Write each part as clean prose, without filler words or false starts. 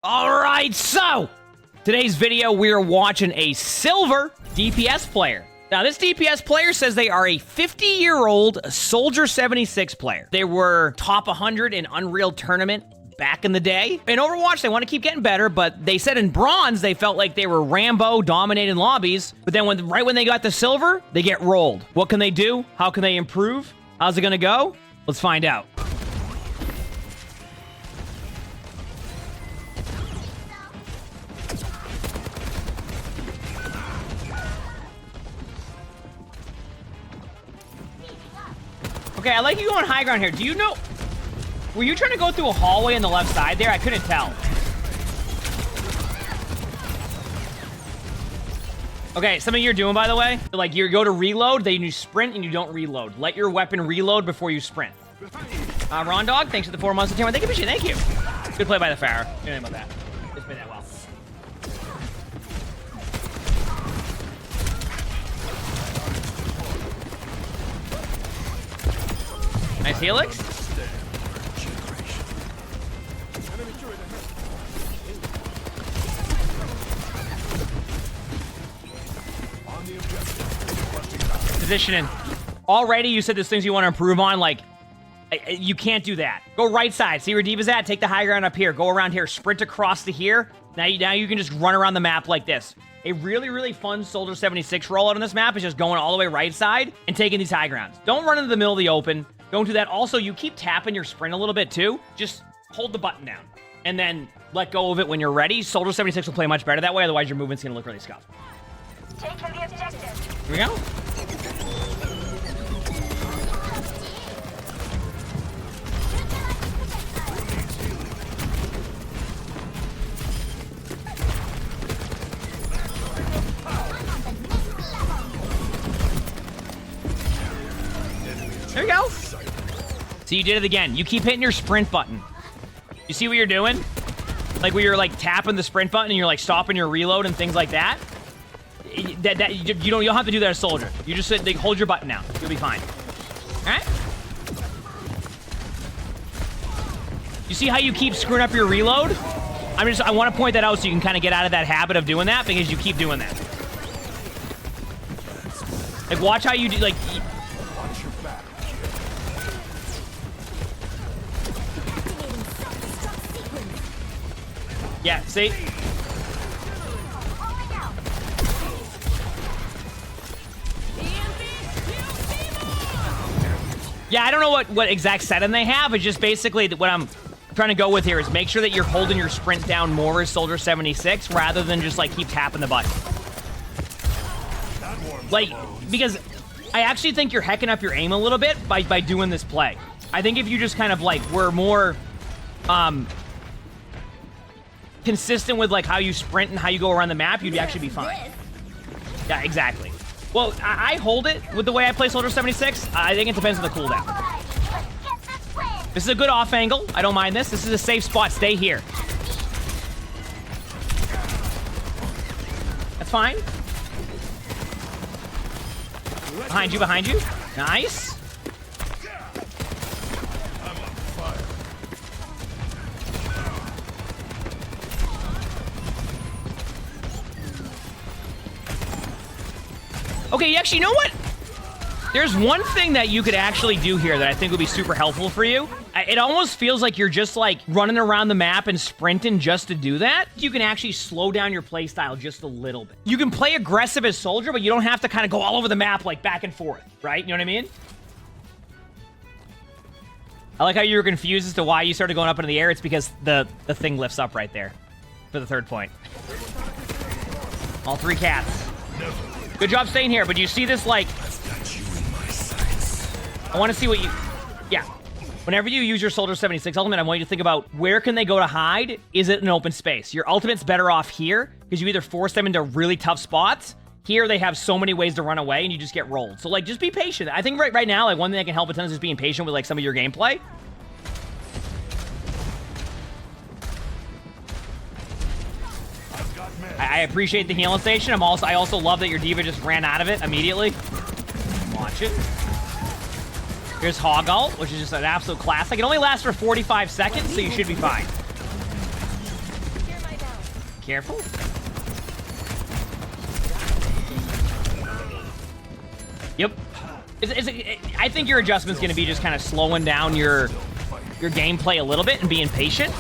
All right, so today's video, we're watching a silver DPS player. Now, this DPS player says they are a 50-year-old Soldier 76 player. They were top 100 in Unreal Tournament back in the day. In Overwatch, they want to keep getting better, but they said in Bronze, they felt like they were Rambo dominating lobbies. But then right when they got the silver, they get rolled. What can they do? How can they improve? How's it going to go? Let's find out. Okay, I like you going high ground here. Do you know... Were you trying to go through a hallway on the left side there? I couldn't tell. Okay, something you're doing, by the way. Like, you go to reload, then you sprint, and you don't reload. Let your weapon reload before you sprint. Ron Dog, thanks for the 4 months of Thank you, thank you. Good play by the Farah. You know about that. Just played that well. Nice helix. Positioning. Already, you said there's things you want to improve on. Like, you can't do that. Go right side. See where Diva's at? Take the high ground up here. Go around here. Sprint across to here. Now you can just run around the map like this. A really, really fun Soldier 76 rollout on this map is just going all the way right side and taking these high grounds. Don't run into the middle of the open. Don't do that. Also, you keep tapping your sprint a little bit too. Just hold the button down and then let go of it when you're ready. Soldier 76 will play much better that way. Otherwise, your movement's going to look really scuffed. Take from the objective. Here we go. There you go. So you did it again. You keep hitting your sprint button. You see what you're doing? Like where you're like tapping the sprint button and you're like stopping your reload and things like that. You don't have to do that as Soldier. You just like, hold your button down. You'll be fine. All right. You see how you keep screwing up your reload? I want to point that out so you can kind of get out of that habit of doing that because you keep doing that. Like watch how you do like. Yeah, see? Yeah, I don't know what exact setting they have. It's just basically what I'm trying to go with here is make sure that you're holding your sprint down more as Soldier 76 rather than just, like, keep tapping the button. Like, because I actually think you're hecking up your aim a little bit by doing this play. I think if you just kind of, like, were more, consistent with like how you sprint and how you go around the map, you'd actually be fine. Yeah, exactly. Well, I hold it with the way I play Soldier 76. I think it depends on the cooldown. This is a good off angle. I don't mind this. This is a safe spot. Stay here. That's fine. Behind you, behind you. Nice. Okay, actually, you know what? There's one thing that you could actually do here that I think would be super helpful for you. It almost feels like you're just, like, running around the map and sprinting just to do that. You can actually slow down your playstyle just a little bit. You can play aggressive as Soldier, but you don't have to kind of go all over the map, like, back and forth, right? You know what I mean? I like how you were confused as to why you started going up into the air. It's because the thing lifts up right there for the third point. All 3 cats. Good job staying here, but you see this, like... I want to see what you... Yeah. Whenever you use your Soldier 76 ultimate, I want you to think about where can they go to hide? Is it an open space? Your ultimate's better off here, because you either force them into really tough spots. Here, they have so many ways to run away, and you just get rolled. So, like, just be patient. I think right now, like, one thing that can help a ton is just being patient with, like, some of your gameplay. I appreciate the healing station. I also love that your diva just ran out of it immediately. Watch it. Here's Hog Ult, which is just an absolute classic. It only lasts for 45 seconds, so you should be fine. Careful. Yep. I think your adjustment's going to be just kind of slowing down your gameplay a little bit and being patient.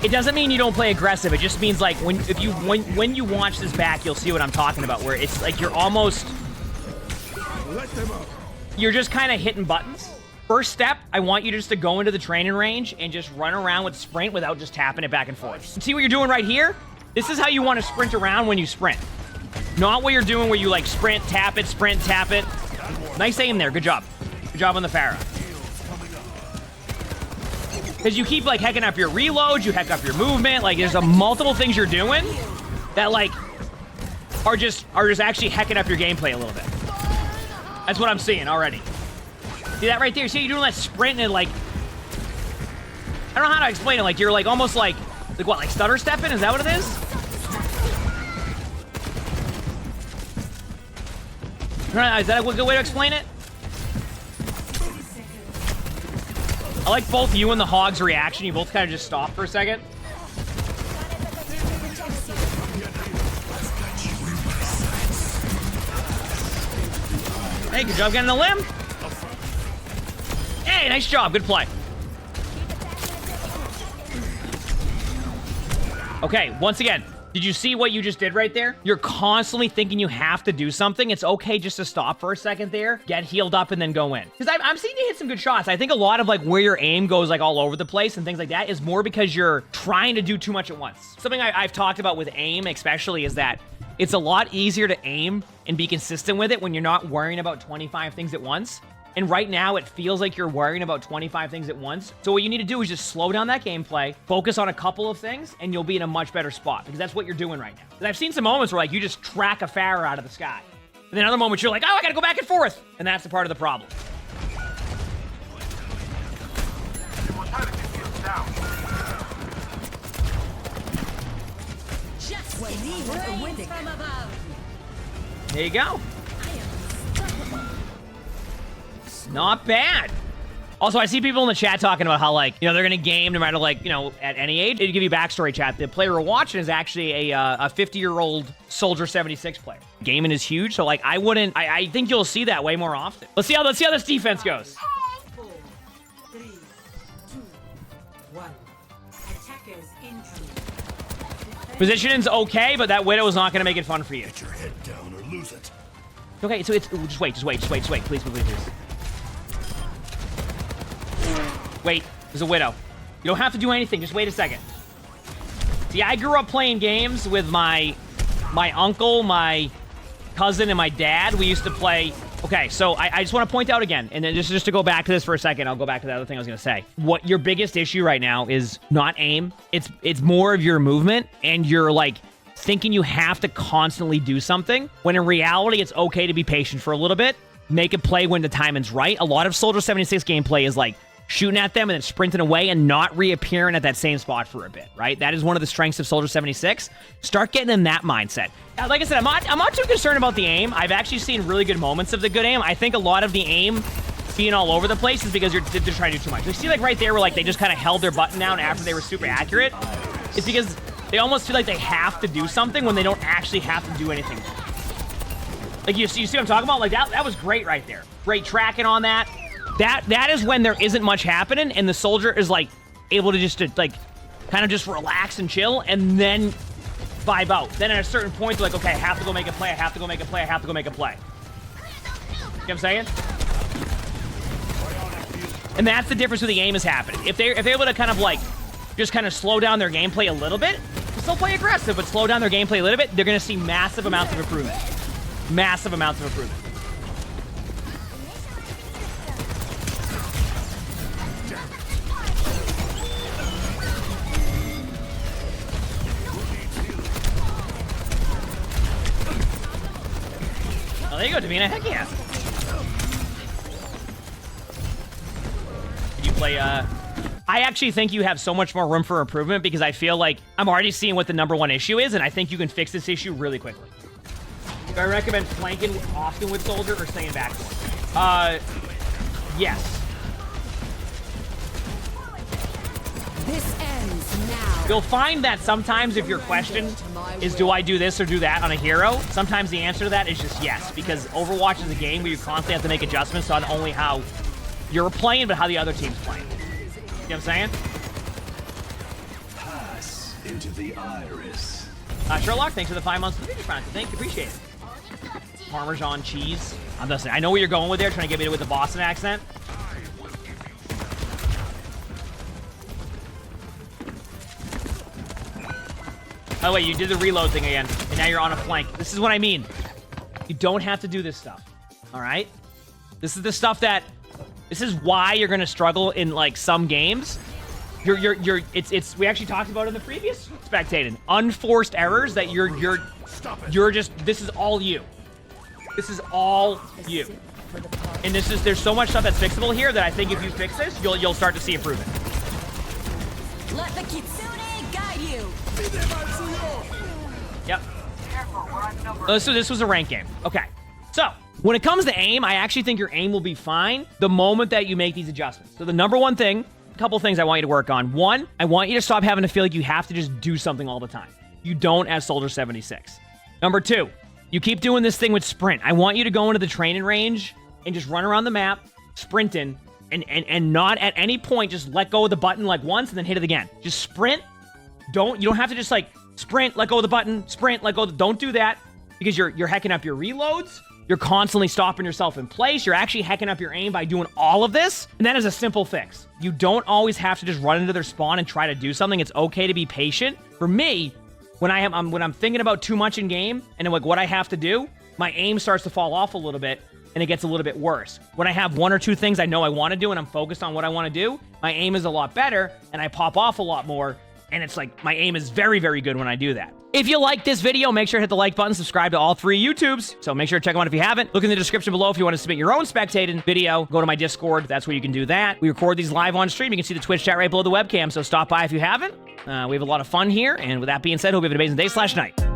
It doesn't mean you don't play aggressive. It just means like when you watch this back, you'll see what I'm talking about. Where it's like you're almost just kind of hitting buttons. First step, I want you just to go into the training range and just run around with sprint without just tapping it back and forth. See what you're doing right here? This is how you want to sprint around when you sprint. Not what you're doing where you like sprint, tap it, tap it. Nice aim there. Good job. Good job on the Pharah. Because you keep like hecking up your reloads, you heck up your movement. Like there's a multiple things you're doing that like are just actually hecking up your gameplay a little bit. That's what I'm seeing already. See that right there? See, you're doing that sprint and like, I don't know how to explain it. Like you're like almost like what? Like stutter stepping? Is that what it is? Is that a good way to explain it? I like both you and the Hog's reaction. You both kind of just stop for a second. Hey, good job getting the limb. Hey, nice job. Good play. Okay, once again, did you see what you just did right there? You're constantly thinking you have to do something. It's okay just to stop for a second there, get healed up, and then go in. Because I'm seeing you hit some good shots. I think a lot of like where your aim goes like all over the place and things like that is more because you're trying to do too much at once. Something I've talked about with aim especially is that it's a lot easier to aim and be consistent with it when you're not worrying about 25 things at once. And right now, it feels like you're worrying about 25 things at once. So what you need to do is just slow down that gameplay, focus on a couple of things, and you'll be in a much better spot. Because that's what you're doing right now. And I've seen some moments where like you just track a Pharah out of the sky. And then other moments you're like, oh, I gotta go back and forth. And that's the part of the problem. There you go. Not bad. Also, I see people in the chat talking about how, like, you know, they're going to game no matter, like, you know, at any age. To give you backstory, chat, the player we're watching is actually a 50-year-old Soldier 76 player. Gaming is huge, so, like, I think you'll see that way more often. Let's see how this defense goes. 4, 3, 2, 1. Attackers entry. Positioning's okay, but that Widow is not going to make it fun for you. Get your head down or lose it. Okay, so it's... Just wait. Please. Wait, there's a Widow. You don't have to do anything. Just wait a second. See, I grew up playing games with my uncle, my cousin, and my dad. We used to play... Okay, so I just want to point out again, and then just to go back to this for a second, I'll go back to the other thing I was going to say. What your biggest issue right now is not aim. It's more of your movement, and you're, like, thinking you have to constantly do something, when in reality, it's okay to be patient for a little bit. Make a play when the timing's right. A lot of Soldier 76 gameplay is, like, shooting at them and then sprinting away and not reappearing at that same spot for a bit, right? That is one of the strengths of Soldier 76. Start getting in that mindset. Like I said, I'm not too concerned about the aim. I've actually seen really good moments of the good aim. I think a lot of the aim being all over the place is because they're trying to do too much. You see, like, right there where, like, they just kind of held their button down after they were super accurate? It's because they almost feel like they have to do something when they don't actually have to do anything. Like, you see what I'm talking about? Like, that was great right there. Great tracking on that. That is when there isn't much happening, and the Soldier is, like, able to just, like, kind of just relax and chill, and then vibe out. Then at a certain point, they're like, okay, I have to go make a play, I have to go make a play, I have to go make a play. You know what I'm saying? And that's the difference where the aim is happening. If they're able to kind of, like, just kind of slow down their gameplay a little bit, still play aggressive, but slow down their gameplay a little bit, they're going to see massive amounts of improvement. Massive amounts of improvement. Oh, there you go, Davina. Heck yeah. You play, I actually think you have so much more room for improvement because I feel like I'm already seeing what the #1 issue is, and I think you can fix this issue really quickly. Do I recommend flanking often with Soldier or staying back more? Yes. This ends now. You'll find that sometimes if your question is, do I do this or do that on a hero? Sometimes the answer to that is just yes, because Overwatch is a game where you constantly have to make adjustments on only how you're playing, but how the other team's playing. You know what I'm saying? Pass into the iris. Sherlock, thanks for the 5 months of the video, friend. Thank you, appreciate it. Parmesan cheese. I'm listening. I know where you're going with there, trying to get me with the Boston accent. Oh wait, you did the reload thing again, and now you're on a flank. This is what I mean. You don't have to do this stuff. All right? This is the stuff that. This is why you're gonna struggle in like some games. It's we actually talked about it in the previous Spectated. Unforced errors that you're just. This is all you. This is all you. And there's so much stuff that's fixable here that I think if you fix this, you'll start to see improvement. Let the Kitsune guide you. Yep. So this was a rank game. Okay. So when it comes to aim, I actually think your aim will be fine the moment that you make these adjustments. So the number one thing, a couple things I want you to work on. One, I want you to stop having to feel like you have to just do something all the time. You don't as Soldier 76. Number two, you keep doing this thing with sprint. I want you to go into the training range and just run around the map, sprinting, and not at any point just let go of the button like once and then hit it again. Just sprint. You don't have to just like sprint, let go of the button, sprint, let go. Don't do that because you're hecking up your reloads. You're constantly stopping yourself in place. You're actually hecking up your aim by doing all of this. And that is a simple fix. You don't always have to just run into their spawn and try to do something. It's okay to be patient. For me, when I'm thinking about too much in game and like what I have to do, my aim starts to fall off a little bit and it gets a little bit worse. When I have one or two things I know I want to do and I'm focused on what I want to do, my aim is a lot better and I pop off a lot more. And it's like, my aim is very, very good when I do that. If you like this video, make sure to hit the like button, subscribe to all 3 YouTubes. So make sure to check them out if you haven't. Look in the description below if you want to submit your own Spectated video. Go to my Discord. That's where you can do that. We record these live on stream. You can see the Twitch chat right below the webcam. So stop by if you haven't. We have a lot of fun here. And with that being said, hope you have an amazing day/night.